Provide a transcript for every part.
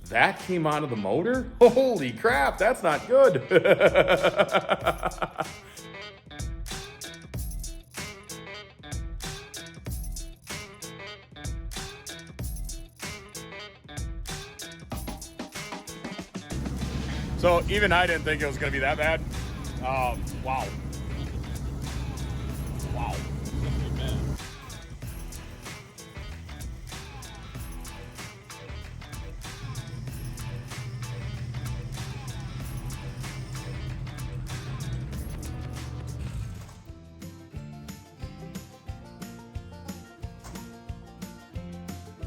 that came out of the motor? Holy crap, that's not good. So even I didn't think it was going to be that bad. Wow. Wow.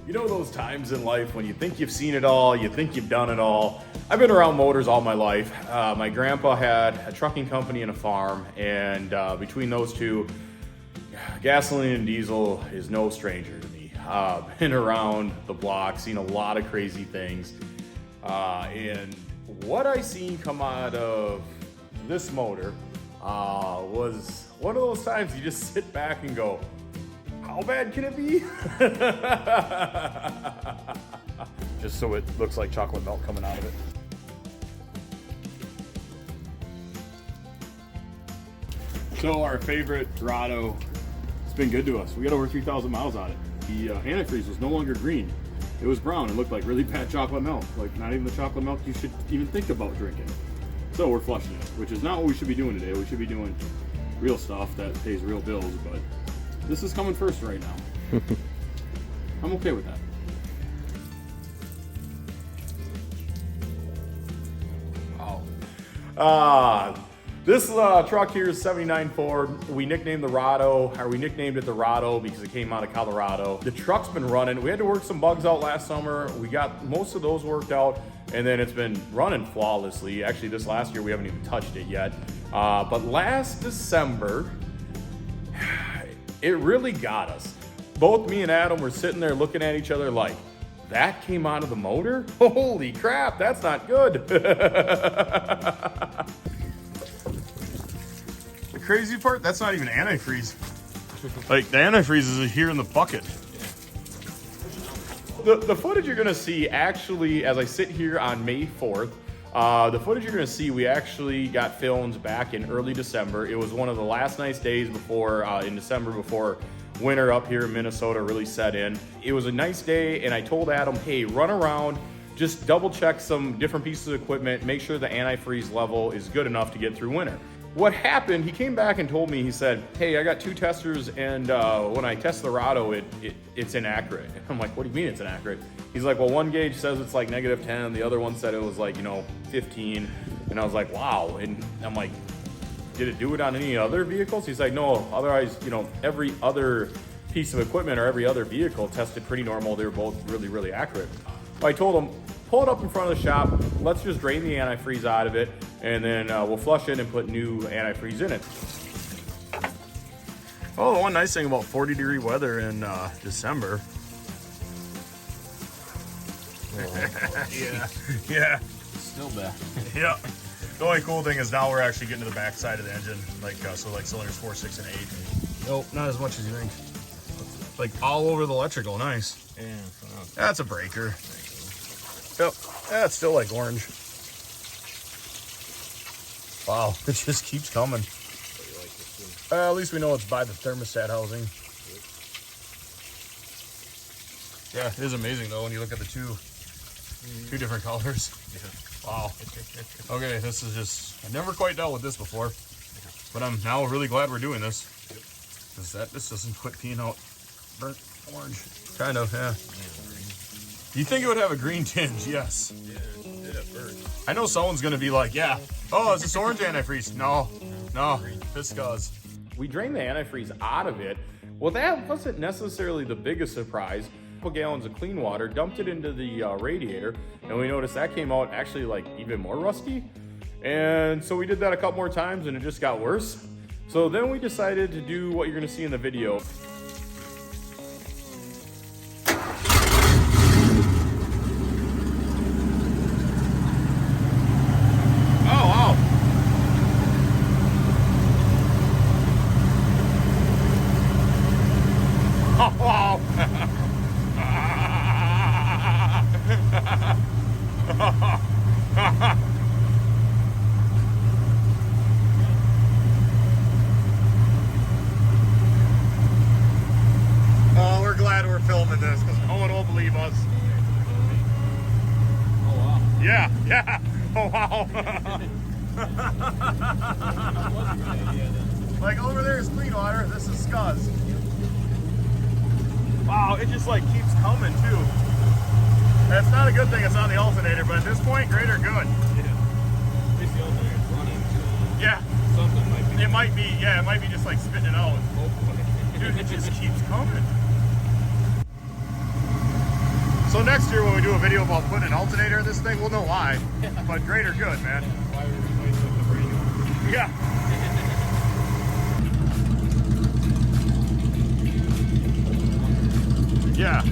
You know those times in life when you think you've seen it all, you think you've done it all. I've been around motors all my life. My grandpa had a trucking company and a farm, and between those two, gasoline and diesel is no stranger to me. Been around the block, seen a lot of crazy things, and what I seen come out of this motor was one of those times you just sit back and go, how bad can it be? Just so it looks like chocolate milk coming out of it. So our favorite Dorado, it's been good to us. We got over 3,000 miles on it. The antifreeze was no longer green. It was brown and looked like really bad chocolate milk. Like not even the chocolate milk you should even think about drinking. So we're flushing it, which is not what we should be doing today. We should be doing real stuff that pays real bills, but this is coming first right now. I'm okay with that. Wow. This truck here is 79 Ford. We nicknamed it the Rado because it came out of Colorado. The truck's been running. We had to work some bugs out last summer. We got most of those worked out, and then it's been running flawlessly. Actually, this last year we haven't even touched it yet. But last December, it really got us. Both me and Adam were sitting there looking at each other like, that came out of the motor? Holy crap, that's not good. The crazy part, that's not even antifreeze. Like, the antifreeze is here in the bucket. The footage you're gonna see actually, as I sit here on May 4th, the footage you're gonna see, we actually got filmed back in early December. It was one of the last nice days before, in December, before winter up here in Minnesota really set in. It was a nice day, and I told Adam, hey, run around, just double check some different pieces of equipment, make sure the antifreeze level is good enough to get through winter. What happened, he came back and told me, he said, hey, I got two testers, and when I test the Rado, it's inaccurate. And I'm like, what do you mean it's inaccurate? He's like, well, one gauge says it's like -10, the other one said it was like, 15. And I was like, wow. And I'm like, did it do it on any other vehicles? He's like, no, otherwise, every other piece of equipment or every other vehicle tested pretty normal. They were both really, really accurate. I told him, pull it up in front of the shop. Let's just drain the antifreeze out of it, and then we'll flush it and put new antifreeze in it. Oh, the one nice thing about 40-degree weather in December. Yeah. Still bad. Yeah. The only cool thing is now we're actually getting to the back side of the engine, like cylinders 4, 6, and 8. Nope, not as much as you think. Like all over the electrical, nice. Yeah. That's a breaker. Yep, that's still like orange. Wow, it just keeps coming. At least we know it's by the thermostat housing. Yeah, it is amazing though when you look at the two different colors. Wow. Okay, this is just, I've never quite dealt with this before, but I'm now really glad we're doing this. Because this doesn't quit peeing out burnt orange. Kind of, yeah. You think it would have a green tinge? Yes. Yeah, it did at first. I know someone's going to be like, yeah, oh, is this orange antifreeze? No, this does. We drained the antifreeze out of it. Well, that wasn't necessarily the biggest surprise. A couple gallons of clean water, dumped it into the radiator, and we noticed that came out actually like even more rusty. And so we did that a couple more times and it just got worse. So then we decided to do what you're going to see in the video. pumping this because no one will believe us. Oh, wow. Yeah, yeah. Oh, wow. Like over there is clean water. This is scuzz. Wow, it just like keeps coming too. That's not a good thing it's on the alternator, but at this point, great or good. Yeah. At least the alternator's running. Yeah. Something might be. It might be, yeah, it might be just like spitting it out. Dude, it just keeps coming. So next year when we do a video about putting an alternator in this thing, we'll know why. Yeah. But great or good, man. Why we replaced with the brand new. Yeah. Yeah.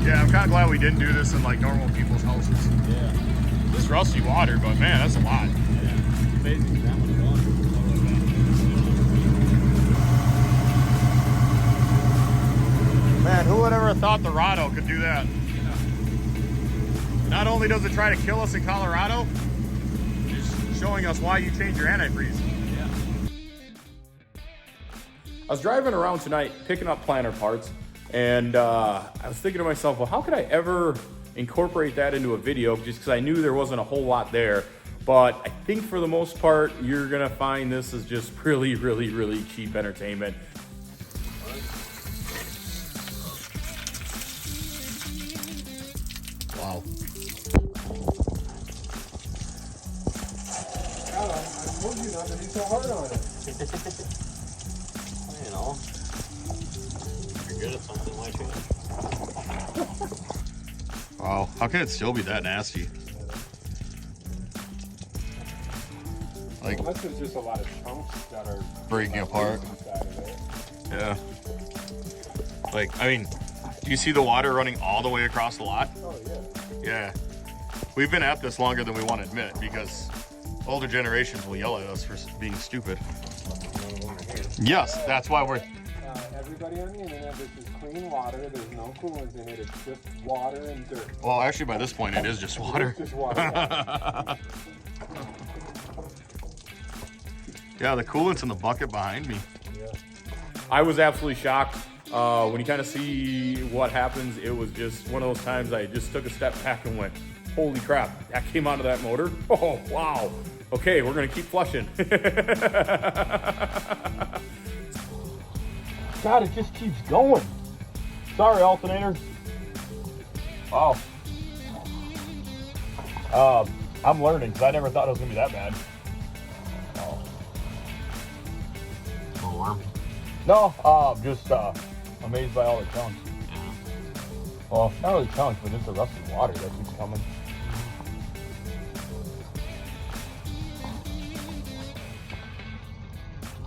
Yeah, I'm kind of glad we didn't do this in like normal people's houses. Yeah. This rusty water, but man, that's a lot. Yeah. Basically, that one's gone. Man, who would ever have thought the Rado could do that? Yeah. Not only does it try to kill us in Colorado, it's showing us why you change your antifreeze. Yeah. I was driving around tonight picking up planter parts, and I was thinking to myself, well, how could I ever incorporate that into a video, just because I knew there wasn't a whole lot there. But I think for the most part, you're gonna find this is just really, really, really cheap entertainment. Wow. I told you not to be so hard on it. You know. You're good at something like that. Wow, how can it still be that nasty? Like, Unless there's just a lot of chunks that are breaking apart. inside of it. Yeah. Like, I mean, do you see the water running all the way across the lot? Oh yeah. Yeah. We've been at this longer than we want to admit because older generations will yell at us for being stupid. Yes, that's why we're... Everybody on the internet, this is clean water. There's no coolant in it. It's just water and dirt. Well, actually, by this point, it is just water. It's just water. Yeah, the coolant's in the bucket behind me. Yeah. I was absolutely shocked. When you kind of see what happens, it was just one of those times I just took a step back and went, holy crap, that came out of that motor? Oh, wow. Okay, we're going to keep flushing. God, it just keeps going. Sorry, alternator. Wow. I'm learning because I never thought it was going to be that bad. Oh. A little warm. No, just amazed by all the chunks. Yeah. Well, not really chunks, but just the rusty water that keeps coming.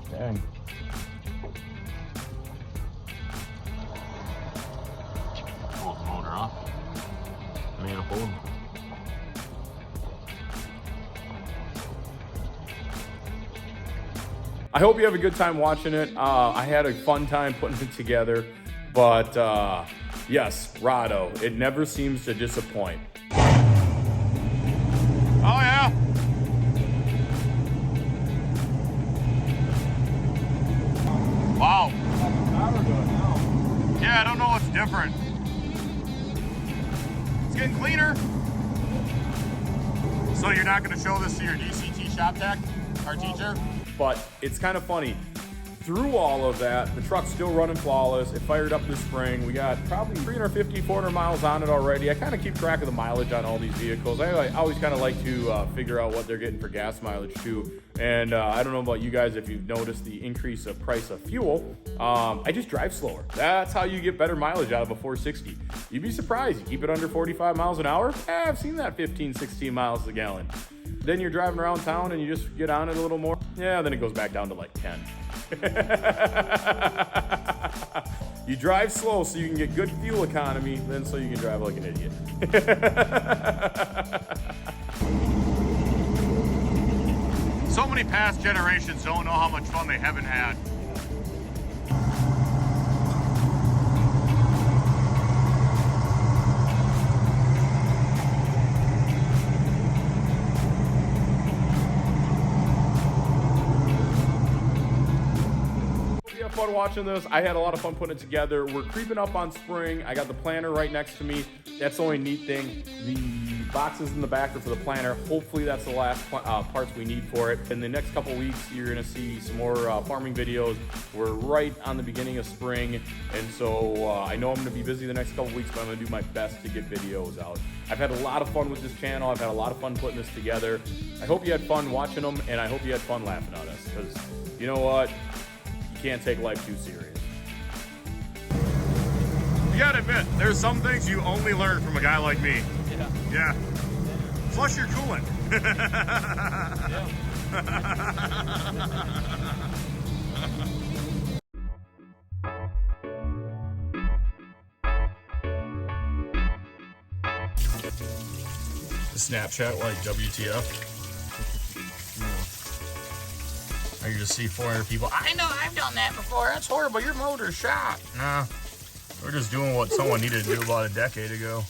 Dang. Pull the motor off. Manifold. I hope you have a good time watching it. I had a fun time putting it together, but yes, Rado, it never seems to disappoint. Oh yeah. Wow. Yeah, I don't know what's different. It's getting cleaner. So you're not going to show this to your DCT shop tech, our teacher? But it's kind of funny. Through all of that, the truck's still running flawless. It fired up this spring. We got probably 350, 400 miles on it already. I kind of keep track of the mileage on all these vehicles. I always kind of like to figure out what they're getting for gas mileage too. And I don't know about you guys if you've noticed the increase of price of fuel. I just drive slower. That's how you get better mileage out of a 460. You'd be surprised. You keep it under 45 miles an hour. I've seen that 15, 16 miles a gallon. Then you're driving around town and you just get on it a little more. Yeah, then it goes back down to like 10. You drive slow so you can get good fuel economy, then so you can drive like an idiot. So many past generations don't know how much fun they haven't had. fun watching this. I had a lot of fun putting it together. We're creeping up on spring. I got the planter right next to me. That's the only neat thing. The boxes in the back are for the planter. Hopefully that's the last parts we need for it. In the next couple weeks, you're gonna see some more farming videos. We're right on the beginning of spring, and so I know I'm gonna be busy the next couple weeks, but I'm gonna do my best to get videos out. I've had a lot of fun with this channel. I've had a lot of fun putting this together. I hope you had fun watching them, and I hope you had fun laughing at us, because you know what? You can't take life too serious. You gotta admit, there's some things you only learn from a guy like me. Yeah. Yeah. Flush your coolant. Yeah. Snapchat like WTF. Or you just see 400 people. I know, I've done that before. That's horrible. Your motor's shot. Nah, we're just doing what someone needed to do about a decade ago.